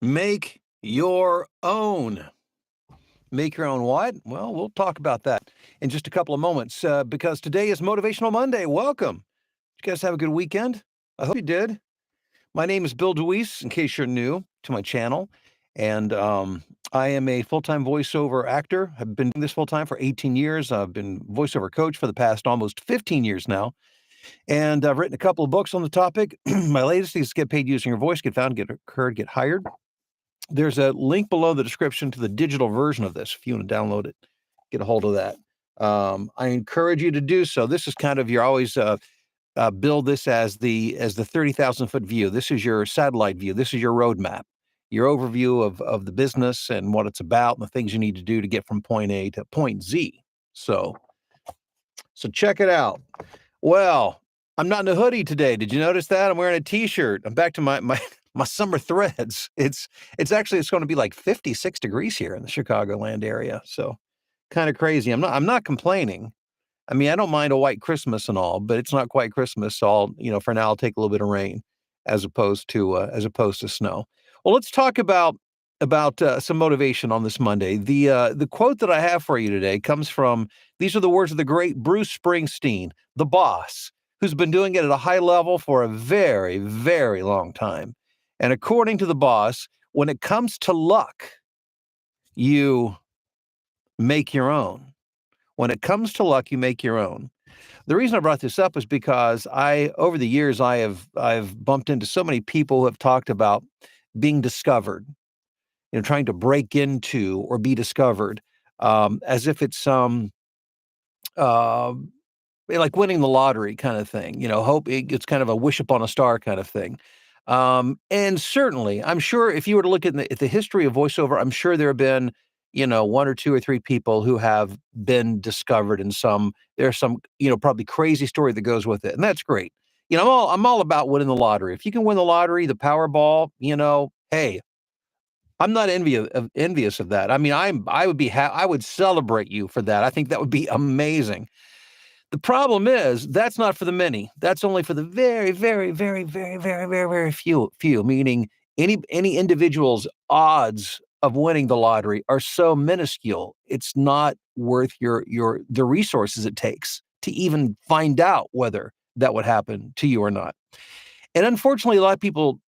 Make your own. Make your own what? Well, we'll talk about that in just a couple of moments because today is Motivational Monday. Welcome. Did you guys have a good weekend? I hope you did. My name is Bill DeWeese, in case you're new to my channel. And I am a full-time voiceover actor. I've been doing this full-time for 18 years. I've been voiceover coach for the past almost 15 years now. And I've written a couple of books on the topic. My latest is Get Paid Using Your Voice, Get Found, Get Heard, Get Hired. There's a link below the description to the digital version of this if you want to download it, get a hold of that. I encourage you to do so. This is kind of your always build this as the 30,000-foot view. This is your satellite view. This is your roadmap, your overview of the business and what it's about and the things you need to do to get from point A to point Z. So check it out. Well, I'm not in a hoodie today. Did you notice that? I'm wearing a t-shirt. I'm back to my summer threads. It's going to be like 56 degrees here in the Chicagoland area. So kind of crazy. I'm not complaining. I mean, I don't mind a white Christmas and all, but it's not quite Christmas. So for now I'll take a little bit of rain as opposed to snow. Well, let's talk about some motivation on this Monday. The quote that I have for you today comes from, these are the words of the great Bruce Springsteen, the boss, who's been doing it at a high level for a very, very long time. And according to the boss, when it comes to luck, you make your own. When it comes to luck, you make your own. The reason I brought this up is because over the years, I've bumped into so many people who have talked about being discovered, trying to break into or be discovered, as if it's some like winning the lottery kind of thing. Hope it's kind of a wish upon a star kind of thing. And certainly, I'm sure if you were to look at the history of voiceover, I'm sure there have been, one or two or three people who have been discovered in there's some, probably crazy story that goes with it. And that's great. I'm all about winning the lottery. If you can win the lottery, the Powerball, hey, I'm not envious of that. I mean, I would celebrate you for that. I think that would be amazing. The problem is that's not for the many. That's only for the very, very, very, very, very, very, very few, meaning any individual's odds of winning the lottery are so minuscule. It's not worth the resources it takes to even find out whether that would happen to you or not. And unfortunately, a lot of people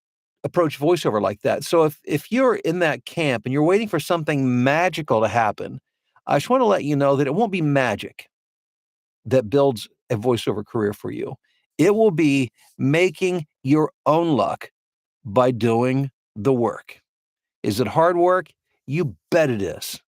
approach voiceover like that. So if you're in that camp and you're waiting for something magical to happen, I just want to let you know that it won't be magic that builds a voiceover career for you. It will be making your own luck by doing the work. Is it hard work? You bet it is.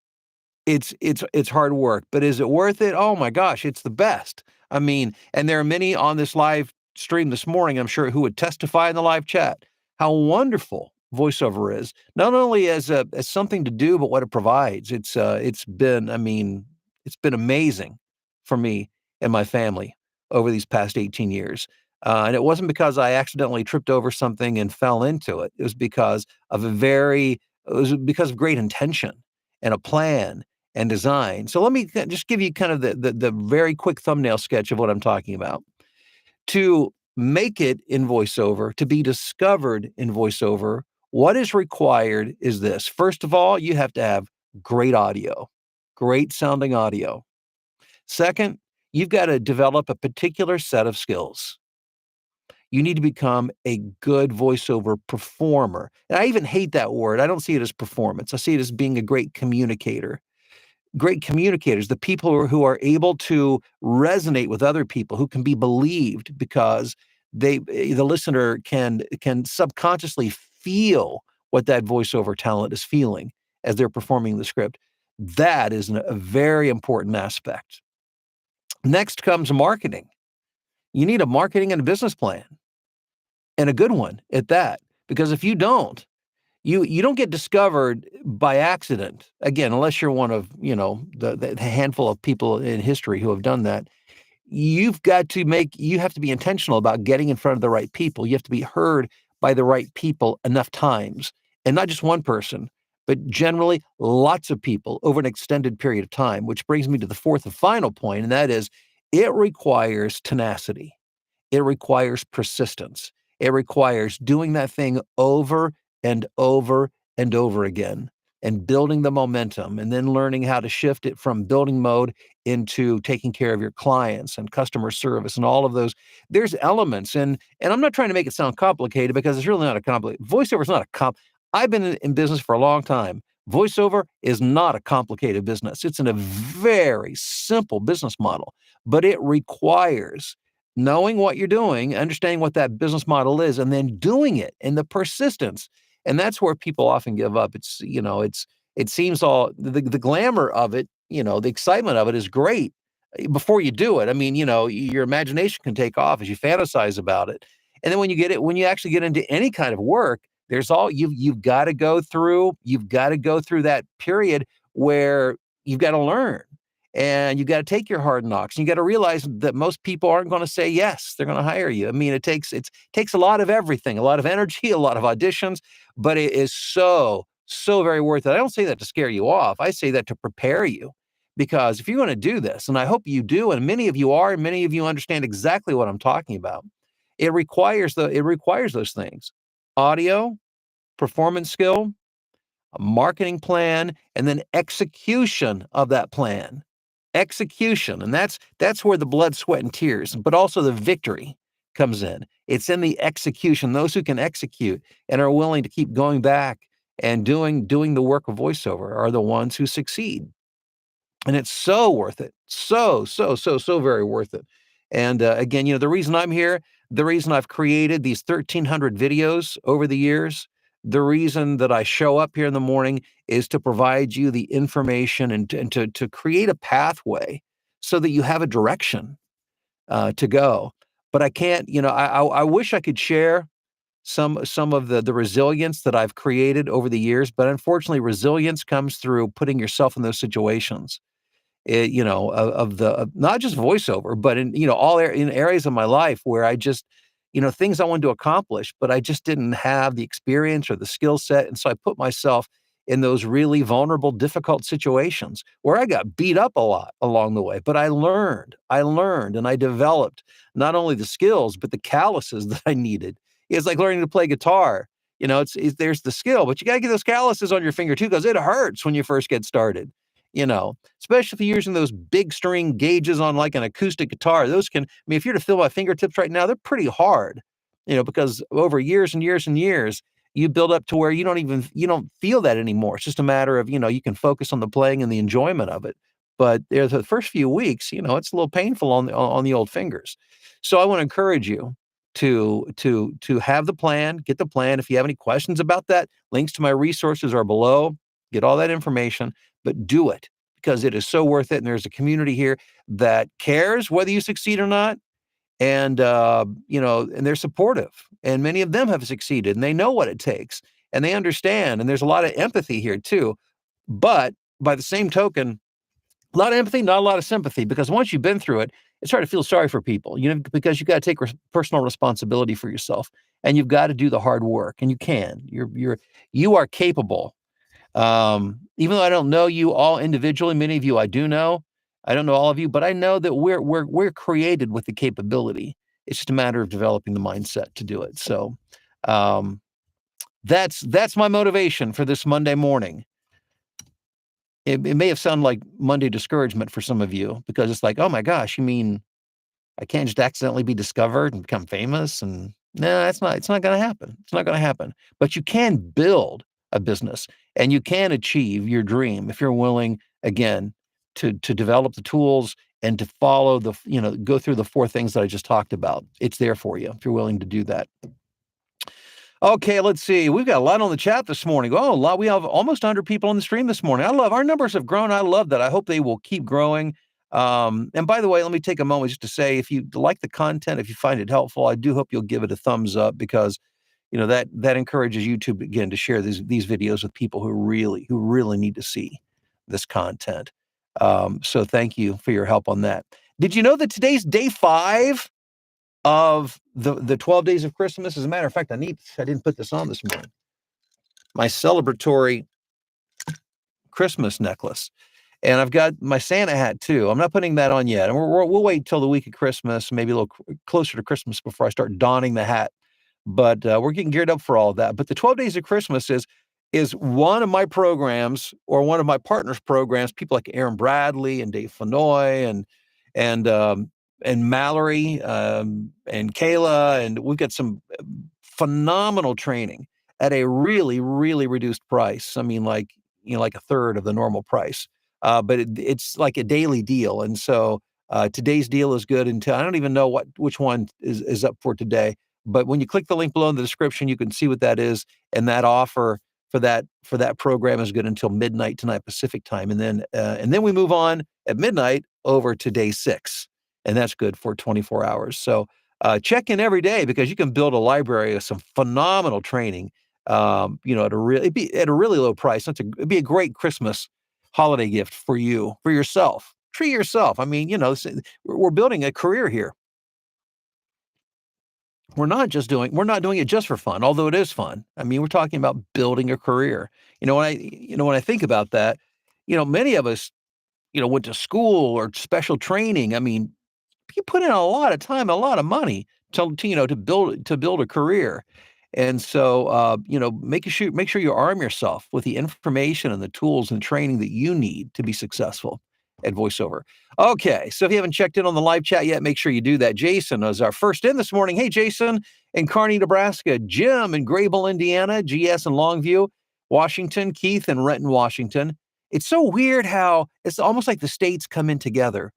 It's hard work, but is it worth it? Oh my gosh, it's the best. I mean, and there are many on this live stream this morning, I'm sure, who would testify in the live chat how wonderful voiceover is, not only as something to do, but what it provides. It's been amazing for me and my family over these past 18 years. And it wasn't because I accidentally tripped over something and fell into it. It was because of great intention and a plan and design. So let me just give you kind of the very quick thumbnail sketch of what I'm talking about. To make it in voiceover, to be discovered in voiceover, what is required is this. First of all, you have to have great audio, great sounding audio. Second, you've got to develop a particular set of skills. You need to become a good voiceover performer. And I even hate that word. I don't see it as performance. I see it as being a great communicator. Great communicators, the people who are able to resonate with other people, who can be believed because the listener can subconsciously feel what that voiceover talent is feeling as they're performing the script. That is a very important aspect. Next comes marketing. You need a marketing and a business plan, and a good one at that, because if you don't, you don't get discovered by accident, again, unless you're one of, the handful of people in history who have done that. You have to be intentional about getting in front of the right people. You have to be heard by the right people enough times, and not just one person, but generally lots of people over an extended period of time, which brings me to the fourth and final point, and that is it requires tenacity. It requires persistence. It requires doing that thing over and over and over again and building the momentum and then learning how to shift it from building mode into taking care of your clients and customer service and all of those. There's elements, and I'm not trying to make it sound complicated because it's really not a complicated voiceover is not a I've been in business for a long time. Voiceover is not a complicated business. It's in a very simple business model, but it requires knowing what you're doing, understanding what that business model is, and then doing it and the persistence. And that's where people often give up. It seems all the glamour of it, the excitement of it is great before you do it. I mean, your imagination can take off as you fantasize about it. And then when you actually get into any kind of work, there's all you've got to go through that period where you've got to learn and you got to take your hard knocks. And you got to realize that most people aren't going to say yes. They're going to hire you. I mean, it takes a lot of everything, a lot of energy, a lot of auditions, but it is so very worth it. I don't say that to scare you off. I say that to prepare you. Because if you're going to do this, and I hope you do, and many of you are, and many of you understand exactly what I'm talking about, it requires those things: audio, performance skill, a marketing plan, and then execution of that plan. Execution, and that's where the blood, sweat, and tears, but also the victory comes in. It's in the execution. Those who can execute and are willing to keep going back and doing the work of voiceover are the ones who succeed. And it's so worth it. So very worth it. And again, the reason I'm here, the reason I've created these 1,300 videos over the years, the reason that I show up here in the morning is to provide you the information and to create a pathway so that you have a direction to go. But I can't, I wish I could share some of the resilience that I've created over the years, but unfortunately, resilience comes through putting yourself in those situations of not just voiceover, but in in areas of my life where I just, things I wanted to accomplish, but I just didn't have the experience or the skill set. And so I put myself in those really vulnerable, difficult situations where I got beat up a lot along the way. But I learned and I developed not only the skills, but the calluses that I needed. It's like learning to play guitar. There's the skill, but you got to get those calluses on your finger too, because it hurts when you first get started especially if you're using those big string gauges on like an acoustic guitar. Those can, I mean, if you're to feel my fingertips right now, they're pretty hard, because over years and years and years, you build up to where you don't feel that anymore. It's just a matter of, you can focus on the playing and the enjoyment of it. But there's the first few weeks, it's a little painful on the old fingers. So I want to encourage you to have the plan, get the plan. If you have any questions about that, links to my resources are below. Get all that information, but do it because it is so worth it. And there's a community here that cares whether you succeed or not. And, and they're supportive. And many of them have succeeded and they know what it takes and they understand. And there's a lot of empathy here too. But by the same token, a lot of empathy, not a lot of sympathy, because once you've been through it, it's hard to feel sorry for people, because you got to take personal responsibility for yourself and you've got to do the hard work and you are capable. Even though I don't know you all individually, many of you I do know. I don't know all of you, but I know that we're created with the capability. It's just a matter of developing the mindset to do it. So that's my motivation for this Monday morning. It may have sounded like Monday discouragement for some of you because it's like, oh my gosh, you mean I can't just accidentally be discovered and become famous? And no, it's not going to happen. It's not going to happen. But you can build a business and you can achieve your dream if you're willing, again, to develop the tools and to follow go through the four things that I just talked about. It's there for you if you're willing to do that. Okay, let's see. We've got a lot on the chat this morning. Oh, a lot. We have almost 100 people on the stream this morning. I love our numbers have grown. I love that. I hope they will keep growing. And by the way, let me take a moment just to say, if you like the content, if you find it helpful, I do hope you'll give it a thumbs up because, that encourages YouTube again to share these videos with people who really need to see this content. So thank you for your help on that. Did you know that today's day 5 of the 12 days of Christmas? As a matter of fact, I didn't put this on this morning. My celebratory Christmas necklace. And I've got my Santa hat too. I'm not putting that on yet. And we'll wait till the week of Christmas, maybe a little closer to Christmas before I start donning the hat. But we're getting geared up for all of that. But the 12 days of Christmas is is one of my programs or one of my partners' programs, people like Aaron Bradley and Dave Fenoy and and Mallory and Kayla, and we've got some phenomenal training at a really, really reduced price. I mean, like, like a third of the normal price. But it's like a daily deal. And so today's deal is good until I don't even know which one is up for today. But when you click the link below in the description, you can see what that is. And that offer for that program is good until midnight tonight Pacific time. And then we move on at midnight over to day 6. And that's good for 24 hours. So check in every day because you can build a library of some phenomenal training. At a really low price. It'd be a great Christmas holiday gift for you, for yourself. Treat yourself. I mean, we're building a career here. We're not doing it just for fun, although it is fun. I mean, we're talking about building a career. When I think about that, many of us, went to school or special training. I mean, you put in a lot of time, a lot of money to build a career. And so, make sure you arm yourself with the information and the tools and training that you need to be successful at voiceover. Okay, so if you haven't checked in on the live chat yet, make sure you do that. Jason is our first in this morning. Hey, Jason in Kearney, Nebraska. Jim in Grable, Indiana. GS in Longview, Washington. Keith in Renton, Washington. It's so weird how it's almost like the states come in together.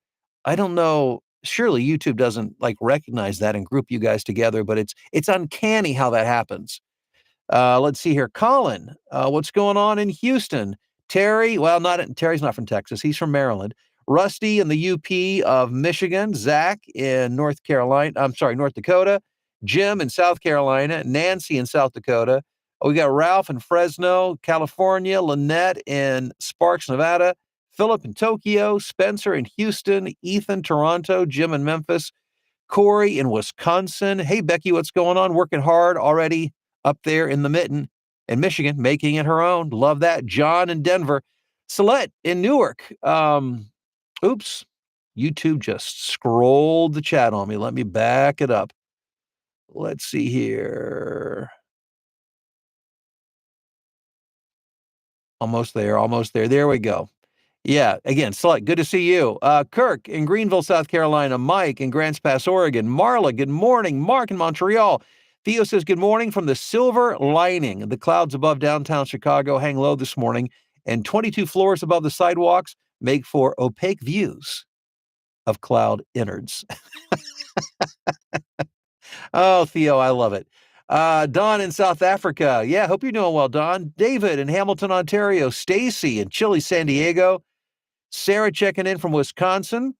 I don't know. Surely YouTube doesn't like recognize that and group you guys together, but it's uncanny how that happens. Let's see here. Colin, what's going on in Houston? Terry, well, Terry's not from Texas. He's from Maryland. Rusty in the UP of Michigan. Zach in North Carolina. I'm sorry, North Dakota. Jim in South Carolina. Nancy in South Dakota. We got Ralph in Fresno, California. Lynette in Sparks, Nevada. Philip in Tokyo. Spencer in Houston. Ethan, Toronto. Jim in Memphis. Corey in Wisconsin. Hey, Becky, what's going on? Working hard already up there in the mitten in Michigan, making it her own. Love that. John in Denver. Celeste in Newark. Oops. YouTube just scrolled the chat on me. Let me back it up. Let's see here. Almost there. Almost there. There we go. Yeah, again, Select, good to see you. Kirk in Greenville, South Carolina. Mike in Grants Pass, Oregon. Marla, good morning. Mark in Montreal. Theo says, good morning from the silver lining. The clouds above downtown Chicago hang low this morning, and 22 floors above the sidewalks make for opaque views of cloud innards. Oh, Theo, I love it. Don in South Africa. Yeah, hope you're doing well, Don. David in Hamilton, Ontario. Stacy in Chile, San Diego. Sarah checking in from Wisconsin.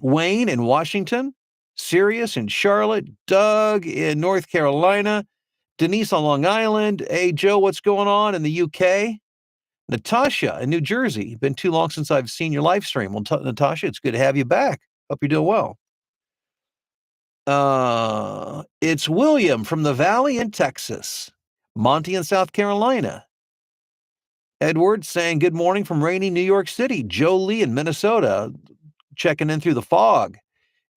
Wayne in Washington. Sirius in Charlotte. Doug in North Carolina. Denise on Long Island. Hey, Joe, what's going on in the UK? Natasha in New Jersey. Been too long since I've seen your live stream. Well, Natasha, it's good to have you back. Hope you're doing well. It's William from the Valley in Texas. Monty in South Carolina. Edward saying good morning from rainy New York City. Joe Lee in Minnesota, checking in through the fog.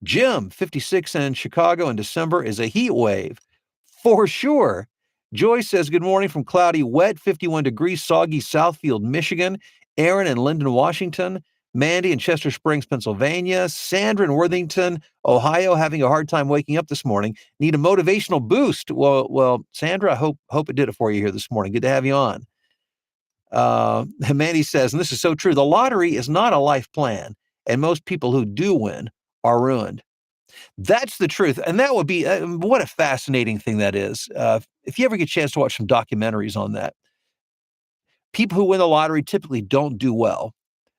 Jim, 56 in Chicago in December is a heat wave. For sure. Joyce says good morning from cloudy, wet, 51 degrees, soggy Southfield, Michigan. Aaron in Linden, Washington. Mandy in Chester Springs, Pennsylvania. Sandra in Worthington, Ohio, having a hard time waking up this morning. Need a motivational boost. Well, Sandra, I hope it did it for you here this morning. Good to have you on. Mandy says, and this is so true, the lottery is not a life plan, and most people who do win are ruined. That's the truth. And that would be, what a fascinating thing that is. If you ever get a chance to watch some documentaries on that, people who win the lottery typically don't do well.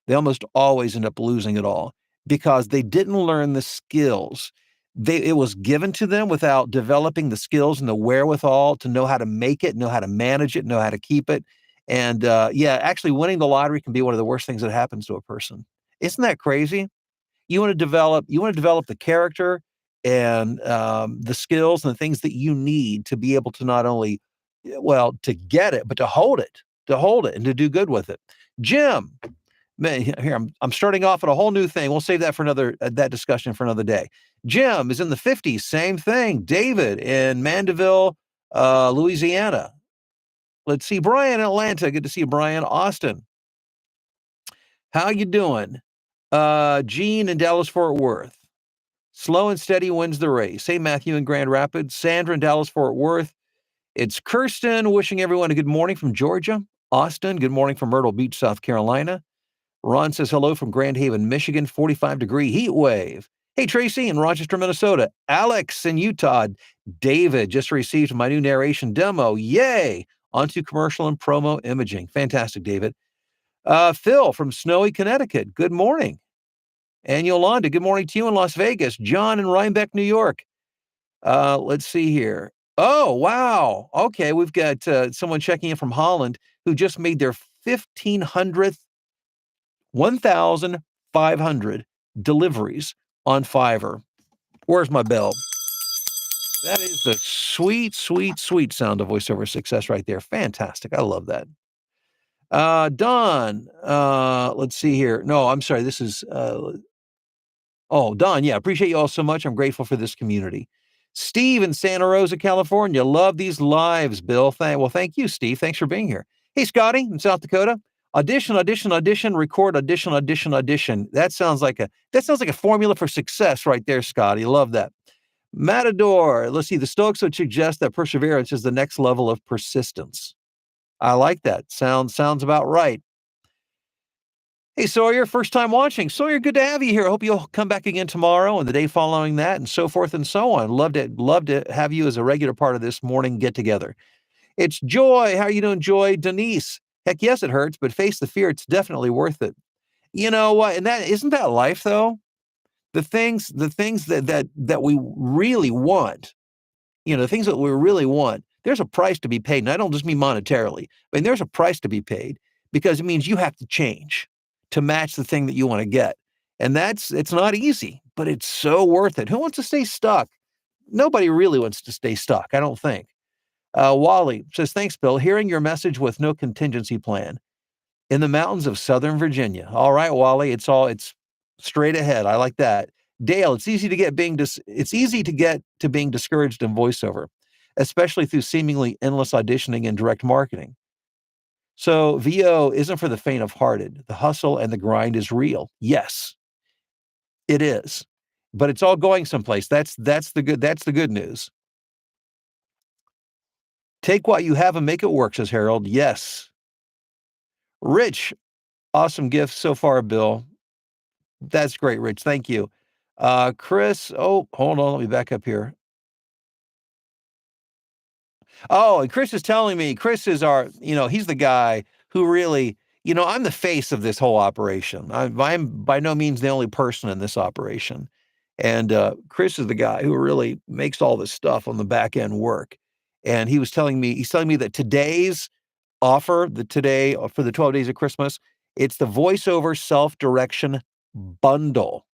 They almost always end up losing it all because they didn't learn the skills. It was given to them without developing the skills and the wherewithal to know how to make it, know how to manage it, know how to keep it. And actually winning the lottery can be one of the worst things that happens to a person. Isn't that crazy? You want to develop the character and the skills and the things that you need to be able to not only, to get it, but to hold it and to do good with it. Jim, man, here I'm starting off at a whole new thing. We'll save that for that discussion for another day. Jim is in the 50s, same thing. David in Mandeville, Louisiana. Let's see, Brian in Atlanta. Good to see you, Brian. Austin, how you doing? Gene in Dallas Fort Worth. Slow and steady wins the race. Hey, Matthew in Grand Rapids. Sandra in Dallas Fort Worth. It's Kirsten wishing everyone a good morning from Georgia. Austin, good morning from Myrtle Beach, South Carolina. Ron says hello from Grand Haven, Michigan, 45-degree heat wave. Hey, Tracy in Rochester, Minnesota. Alex in Utah. David just received my new narration demo. Yay! Onto commercial and promo imaging. Fantastic, David. Phil from snowy Connecticut. Good morning. And Yolanda, good morning to you in Las Vegas. John in Rhinebeck, New York. Let's see here. Oh, wow. Okay, we've got someone checking in from Holland who just made their 1,500th 1,500 deliveries on Fiverr. Where's my bell? That is the sweet, sweet, sweet sound of voiceover success right there. Fantastic. I love that. Don, let's see here. No, I'm sorry. This is, Don, yeah, appreciate you all so much. I'm grateful for this community. Steve in Santa Rosa, California. Love these lives, Bill. Thank you, Steve. Thanks for being here. Hey, Scotty in South Dakota. Audition, audition, audition, record, audition, audition, audition. That sounds like a formula for success right there, Scotty. Love that. Matador, let's see. The Stoics would suggest that perseverance is the next level of persistence. I like that. Sounds about right. Hey, Sawyer, first time watching. Sawyer, good to have you here. I hope you'll come back again tomorrow and the day following that and so forth and so on. Love to have you as a regular part of this morning get together. It's Joy. How are you doing, Joy? Denise. Heck yes, it hurts, but face the fear. It's definitely worth it. You know what? And that isn't that life though? The things that we really want, the things that we really want, there's a price to be paid. And I don't just mean monetarily. I mean, there's a price to be paid because it means you have to change to match the thing that you want to get. And it's not easy, but it's so worth it. Who wants to stay stuck? Nobody really wants to stay stuck, I don't think. Wally says, thanks, Bill. Hearing your message with no contingency plan in the mountains of Southern Virginia. All right, Wally, it's straight ahead. I like that. Dale, it's easy to get to being discouraged in voiceover, especially through seemingly endless auditioning and direct marketing. So VO isn't for the faint of hearted. The hustle and the grind is real. Yes, it is, but it's all going someplace. That's the good news. Take what you have and make it work, says Harold. Yes. Rich, awesome gift so far, Bill. That's great, Rich. Thank you. Chris, hold on, let me back up here. Oh, and Chris is telling me, Chris is he's the guy who really, I'm the face of this whole operation. I'm by no means the only person in this operation. And Chris is the guy who really makes all this stuff on the back end work. And he's telling me that today's offer, for the 12 days of Christmas, it's the voiceover self-direction bundle.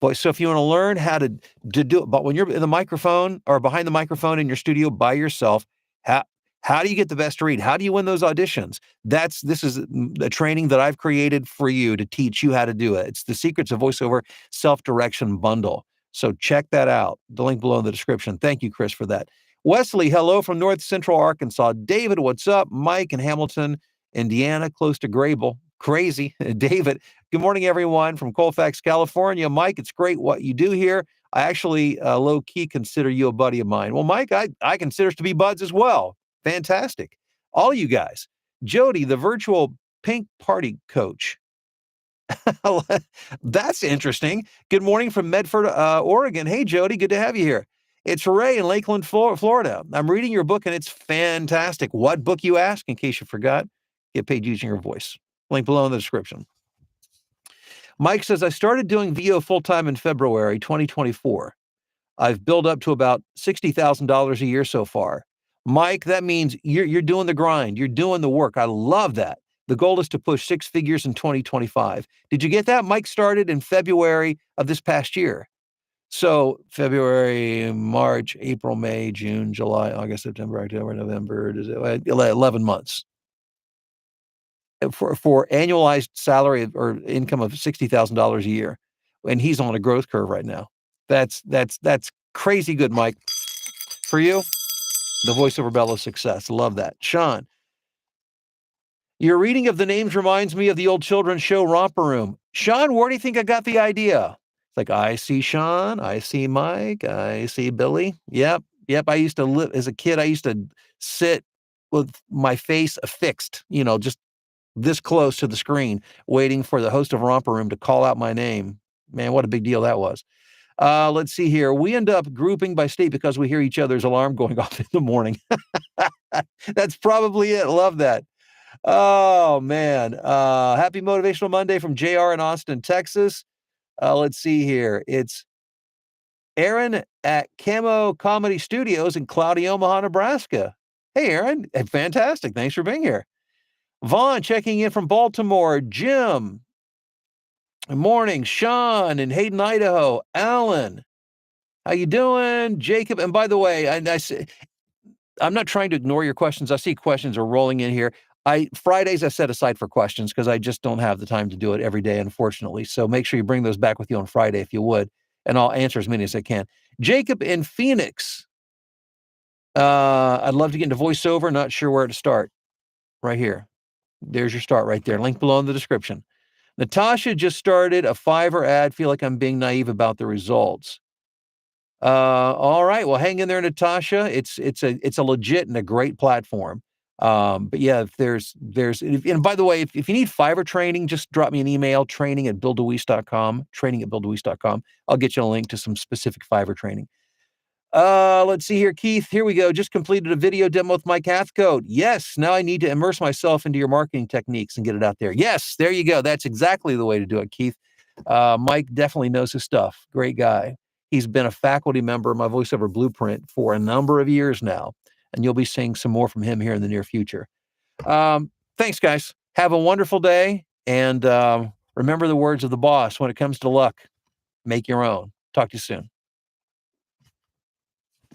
Boy, so if you want to learn how to do it, but when you're in the microphone or behind the microphone in your studio by yourself, how do you get the best read? How do you win those auditions? This is the training that I've created for you to teach you how to do it. It's the Secrets of Voiceover Self-Direction Bundle. So check that out. The link below in the description. Thank you, Chris, for that. Wesley, hello from North Central Arkansas. David, what's up? Mike in Hamilton, Indiana, close to Grable. Crazy. David, good morning, everyone from Colfax, California. Mike, it's great what you do here. I actually low-key consider you a buddy of mine. Well, Mike, I consider us to be buds as well. Fantastic. All you guys. Jody, the virtual pink party coach. That's interesting. Good morning from Medford, Oregon. Hey, Jody, good to have you here. It's Ray in Lakeland, Florida. I'm reading your book, and it's fantastic. What book, you ask, in case you forgot? Get paid using your voice. Link below in the description. Mike says, I started doing VO full-time in February 2024. I've built up to about $60,000 a year so far. Mike, that means you're doing the grind. You're doing the work. I love that. The goal is to push six figures in 2025. Did you get that? Mike started in February of this past year. So February, March, April, May, June, July, August, September, October, November, 11 months. For annualized salary or income of $60,000 a year. And he's on a growth curve right now. That's crazy good, Mike. For you, the voiceover bell of success. Love that. Sean, Your reading of the names reminds me of the old children's show Romper Room. Sean, where do you think I got the idea? It's like, I see Sean, I see Mike, I see Billy. Yep, yep. I used to live as a kid. I used to sit with my face affixed, just this close to the screen, waiting for the host of Romper Room to call out my name. Man, what a big deal that was. Let's see here. We end up grouping by state because we hear each other's alarm going off in the morning. That's probably it. Love that. Oh, man. Happy Motivational Monday from JR in Austin, Texas. Let's see here. It's Aaron at Camo Comedy Studios in cloudy Omaha, Nebraska. Hey, Aaron. Fantastic. Thanks for being here. Vaughn checking in from Baltimore. Jim. Good morning. Sean in Hayden, Idaho. Alan. How you doing? Jacob. And by the way, I'm not trying to ignore your questions. I see questions are rolling in here. Fridays I set aside for questions because I just don't have the time to do it every day, unfortunately. So make sure you bring those back with you on Friday if you would, and I'll answer as many as I can. Jacob in Phoenix. I'd love to get into voiceover. Not sure where to start. Right here. There's your start right there. Link below in the description. Natasha just started a Fiverr ad. Feel like I'm being naive about the results. All right. Well, hang in there, Natasha. It's a legit and a great platform. But yeah, and by the way, if you need Fiverr training, just drop me an email, training@BillDeWeese.com, training@BillDeWeese.com. I'll get you a link to some specific Fiverr training. Let's see here, Keith. Here we go. Just completed a video demo with Mike Hathcote. Yes, now I need to immerse myself into your marketing techniques and get it out there. Yes, there you go. That's exactly the way to do it, Keith. Mike definitely knows his stuff. Great guy. He's been a faculty member of my VoiceOver Blueprint for a number of years now, and you'll be seeing some more from him here in the near future. Thanks, guys. Have a wonderful day, and remember the words of the boss. When it comes to luck, make your own. Talk to you soon.